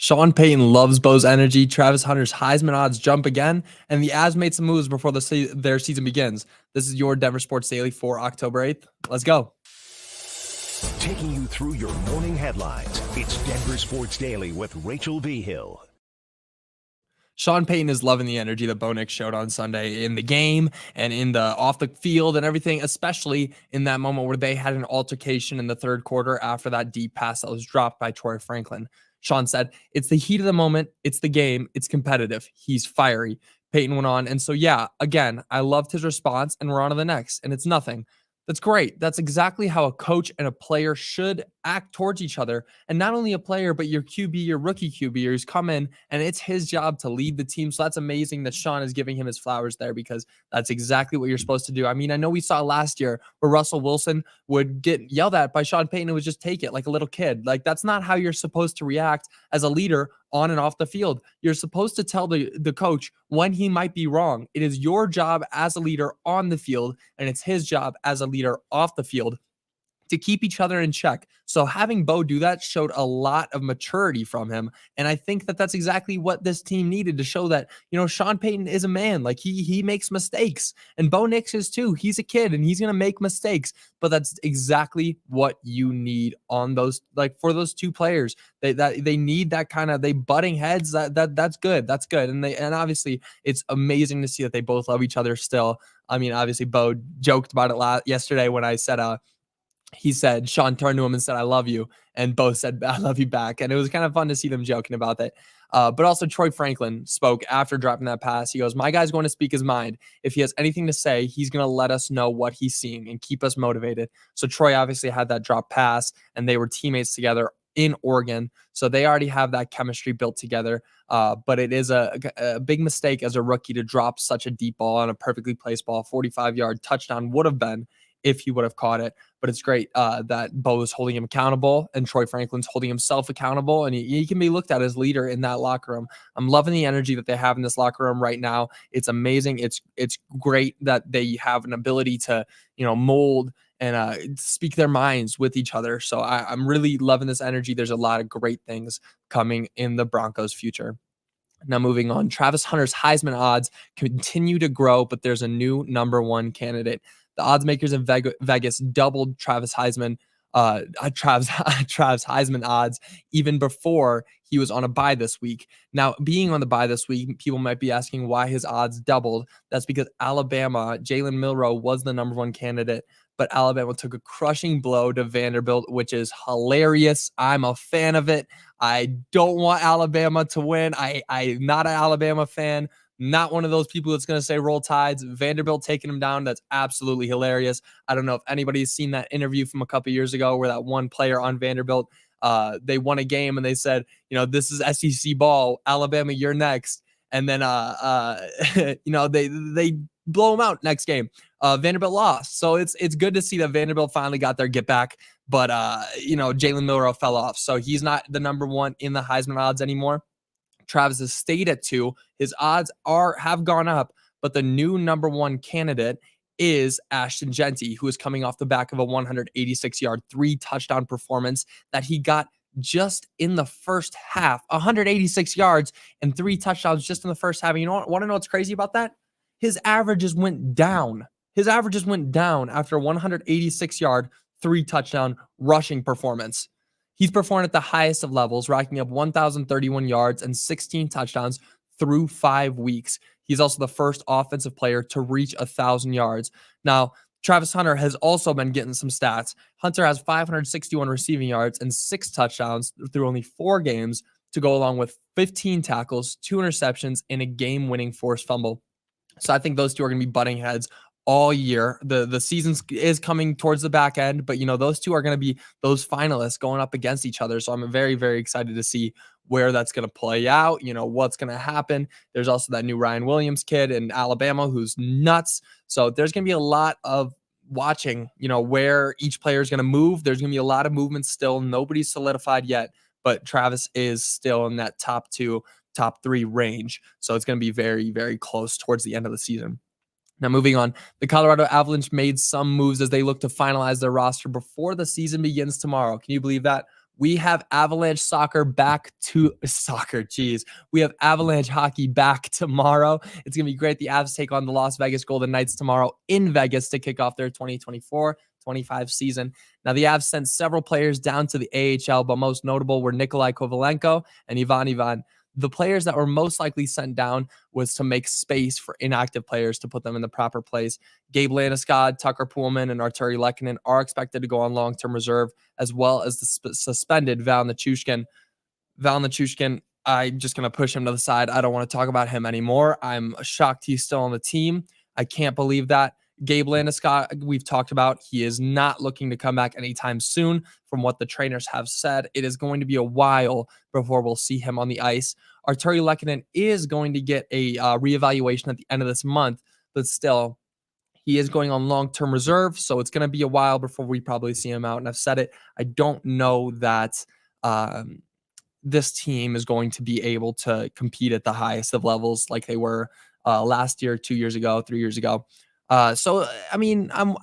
Sean Payton loves Bo's energy. Travis Hunter's Heisman odds jump again, and the Avs made some moves before their season begins. This is your Denver Sports Daily for October 8th. Let's go. Taking you through your morning headlines, it's Denver Sports Daily with Rachel V. Hill. Sean Payton is loving the energy that Bo Nix showed on Sunday in the game and in the off the field and everything, especially in that moment where they had an altercation in the third quarter after that deep pass that was dropped by Troy Franklin. Sean said, "It's the heat of the moment. It's the game. It's competitive. He's fiery." Payton went on. And so, yeah, again, I loved his response, and we're on to the next. And it's nothing. That's great. That's exactly how a coach and a player should act towards each other. And not only a player, but your QB, your rookie QB, who's come in and it's his job to lead the team. So that's amazing that Sean is giving him his flowers there, because that's exactly what you're supposed to do. I mean, I know we saw last year where Russell Wilson would get yelled at by Sean Payton and would just take it like a little kid. Like, that's not how you're supposed to react as a leader on and off the field. You're supposed to tell the coach when he might be wrong. It is your job as a leader on the field, and it's his job as a leader off the field to keep each other in check. So having Bo do that showed a lot of maturity from him. And I think that that's exactly what this team needed to show that, Sean Payton is a man. Like, he makes mistakes, and Bo Nix is too. He's a kid and he's going to make mistakes, but that's exactly what you need on those, like, for those two players. They need that kind of, they butting heads. That's good. That's good. And obviously it's amazing to see that they both love each other still. I mean, obviously Bo joked about it yesterday when I said, he said, Sean turned to him and said, "I love you." And both said, "I love you back." And it was kind of fun to see them joking about that. But also Troy Franklin spoke after dropping that pass. He goes, "My guy's going to speak his mind. If he has anything to say, he's going to let us know what he's seeing and keep us motivated." So Troy obviously had that drop pass, and they were teammates together in Oregon. So they already have that chemistry built together. But it is a big mistake as a rookie to drop such a deep ball on a perfectly placed ball. 45-yard touchdown would have been if he would have caught it. But it's great that Bo is holding him accountable and Troy Franklin's holding himself accountable, and he can be looked at as leader in that locker room. I'm loving the energy that they have in this locker room right now. It's amazing. It's great that they have an ability to, mold and speak their minds with each other. So I'm really loving this energy. There's a lot of great things coming in the Broncos' future. Now, moving on, Travis Hunter's Heisman odds continue to grow, but there's a new number one candidate. The odds makers in Vegas doubled Travis Heisman odds even before he was on a bye this week. Now, being on the bye this week, people might be asking why his odds doubled. That's because Alabama, Jalen Milroe was the number one candidate, but Alabama took a crushing blow to Vanderbilt, which is hilarious. I'm a fan of it. I don't want Alabama to win. I'm not an Alabama fan. Not one of those people that's going to say roll tides. Vanderbilt taking him down. That's absolutely hilarious. I don't know if anybody's seen that interview from a couple years ago where that one player on Vanderbilt, they won a game and they said, this is SEC ball. Alabama, you're next. And then, they blow him out next game. Vanderbilt lost. So it's good to see that Vanderbilt finally got their get back. But, Jalen Milroe fell off. So he's not the number one in the Heisman odds anymore. Travis has stayed at 2. His odds have gone up, but the new number one candidate is Ashton Genty, who is coming off the back of a 186-yard, 3-touchdown performance that he got just in the first half. 186 yards and 3 touchdowns just in the first half. And you want to know what's crazy about that? His averages went down. After a 186-yard, 3-touchdown rushing performance. He's performed at the highest of levels, racking up 1,031 yards and 16 touchdowns through 5 weeks. He's also the first offensive player to reach 1,000 yards. Now, Travis Hunter has also been getting some stats. Hunter has 561 receiving yards and 6 touchdowns through only 4 games to go along with 15 tackles, 2 interceptions, and a game-winning forced fumble. So I think those two are going to be butting heads all year. The season is coming towards the back end, but those two are going to be those finalists going up against each other. So I'm very, very excited to see where that's going to play out, what's going to happen. There's also that new Ryan Williams kid in Alabama who's nuts. So there's going to be a lot of watching, where each player is going to move. There's going to be a lot of movement still. Nobody's solidified yet, but Travis is still in that top 2, top 3 range. So it's going to be very, very close towards the end of the season. Now, moving on, the Colorado Avalanche made some moves as they look to finalize their roster before the season begins tomorrow. Can you believe that? We have Avalanche soccer back to soccer. Geez, we have Avalanche hockey back tomorrow. It's going to be great. The Avs take on the Las Vegas Golden Knights tomorrow in Vegas to kick off their 2024-25 season. Now, the Avs sent several players down to the AHL, but most notable were Nikolai Kovalenko and Ivan. The players that were most likely sent down was to make space for inactive players to put them in the proper place. Gabe Landeskog, Tucker Poolman, and Arturi Lehkonen are expected to go on long-term reserve, as well as the suspended Val Nichushkin. I'm just going to push him to the side. I don't want to talk about him anymore. I'm shocked he's still on the team. I can't believe that. Gabe Landeskog, we've talked about, he is not looking to come back anytime soon from what the trainers have said. It is going to be a while before we'll see him on the ice. Arturi Lehkonen is going to get a reevaluation at the end of this month, but still, he is going on long-term reserve, so it's going to be a while before we probably see him out. And I've said it, I don't know that this team is going to be able to compete at the highest of levels like they were last year, 2 years ago, 3 years ago. So I mean, I'm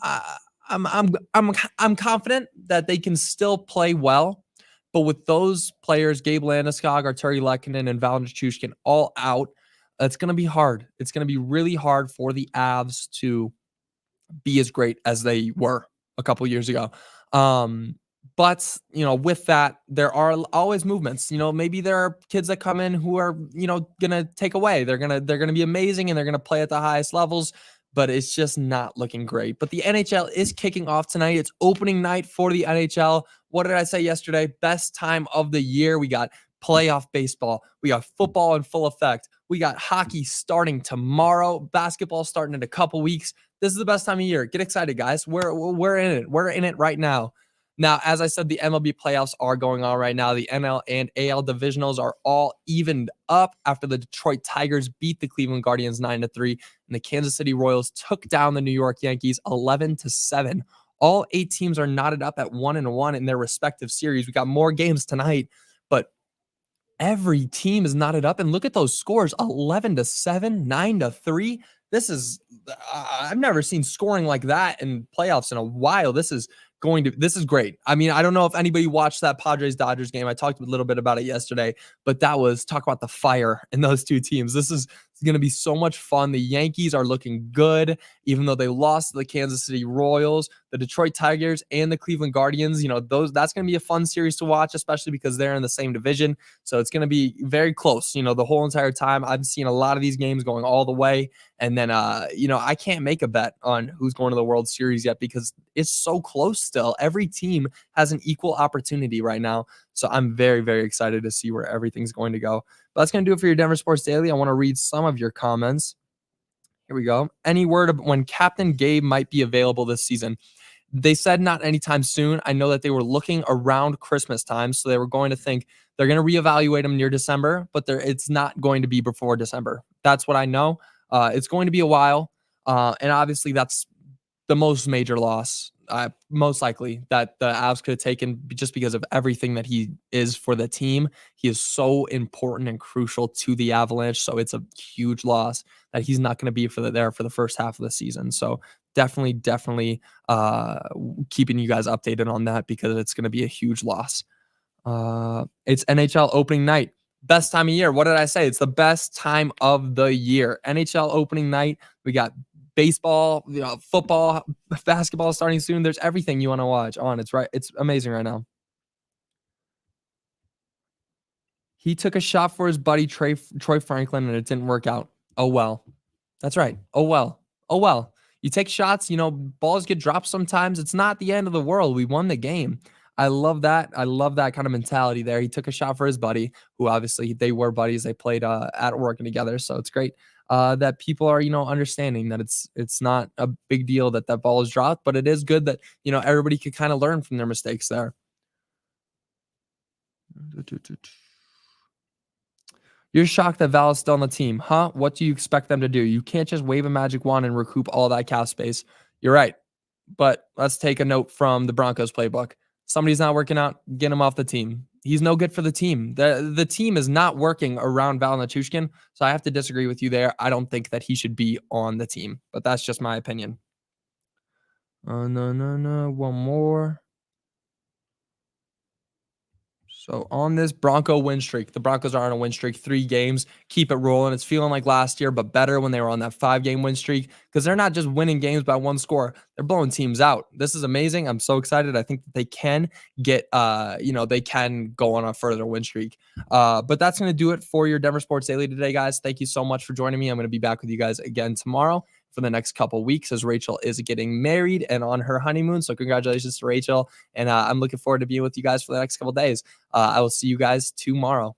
confident that they can still play well, but with those players, Gabe Landeskog, Arturi Lehkonen, and Val Nichushkin all out, it's going to be hard. It's going to be really hard for the Avs to be as great as they were a couple years ago. But, with that, there are always movements. Maybe there are kids that come in who are, going to take away. They're going to be amazing and they're going to play at the highest levels, but it's just not looking great. But the NHL is kicking off tonight. It's opening night for the NHL. What did I say yesterday? Best time of the year. We got playoff baseball. We got football in full effect. We got hockey starting tomorrow. Basketball starting in a couple weeks. This is the best time of year. Get excited, guys. We're in it. We're in it right now. Now, as I said, the MLB playoffs are going on right now. The NL and AL divisionals are all evened up after the Detroit Tigers beat the Cleveland Guardians 9-3, and the Kansas City Royals took down the New York Yankees 11-7. All 8 teams are knotted up at 1-1 in their respective series. We got more games tonight, but every team is knotted up. And look at those scores: 11-7, 9-3. This is I've never seen scoring like that in playoffs in a while. This is great. I mean, I don't know if anybody watched that Padres-Dodgers game. I talked a little bit about it yesterday, but talk about the fire in those two teams. This is going to be so much fun. The Yankees are looking good, even though they lost to the Kansas City Royals. The Detroit Tigers and the Cleveland Guardians, that's going to be a fun series to watch, especially because they're in the same division. So it's going to be very close, the whole entire time. I've seen a lot of these games going all the way. And then, I can't make a bet on who's going to the World Series yet because it's so close still. Every team has an equal opportunity right now. So I'm very, very excited to see where everything's going to go. But that's going to do it for your Denver Sports Daily. I want to read some of your comments. Here we go. Any word of when Captain Gabe might be available this season? They said not anytime soon. I know that they were looking around Christmas time, so they were going to think they're going to reevaluate him near December, but it's not going to be before December. That's what I know. It's going to be a while, and obviously that's the most major loss, most likely, that the Avs could have taken just because of everything that he is for the team. He is so important and crucial to the Avalanche, so it's a huge loss that he's not going to be there for the first half of the season. So definitely keeping you guys updated on that because it's going to be a huge loss. It's NHL opening night. Best time of year. What did I say? It's the best time of the year. NHL opening night. We got baseball, football, basketball starting soon. There's everything you want to watch on. It's amazing right now. He took a shot for his buddy Troy Franklin and it didn't work out. Oh well. That's right. Oh well. You take shots, balls get dropped sometimes. It's not the end of the world. We won the game. I love that. I love that kind of mentality there. He took a shot for his buddy, who obviously they were buddies. They played at Oregon together. So it's great that people are, understanding that it's not a big deal that ball is dropped, but it is good that, everybody could kind of learn from their mistakes there. You're shocked that Val is still on the team, huh? What do you expect them to do? You can't just wave a magic wand and recoup all that cap space. You're right. But let's take a note from the Broncos playbook. Somebody's not working out, get him off the team. He's no good for the team. The team is not working around Val Nichushkin, so I have to disagree with you there. I don't think that he should be on the team, but that's just my opinion. No. One more. So on this Bronco win streak, the Broncos are on a win streak, 3 games. Keep it rolling. It's feeling like last year, but better when they were on that 5-game win streak because they're not just winning games by 1 score. They're blowing teams out. This is amazing. I'm so excited. I think that they can get, they can go on a further win streak. But that's going to do it for your Denver Sports Daily today, guys. Thank you so much for joining me. I'm going to be back with you guys again tomorrow for the next couple weeks as Rachel is getting married and on her honeymoon. So congratulations to Rachel. And I'm looking forward to being with you guys for the next couple days. I will see you guys tomorrow.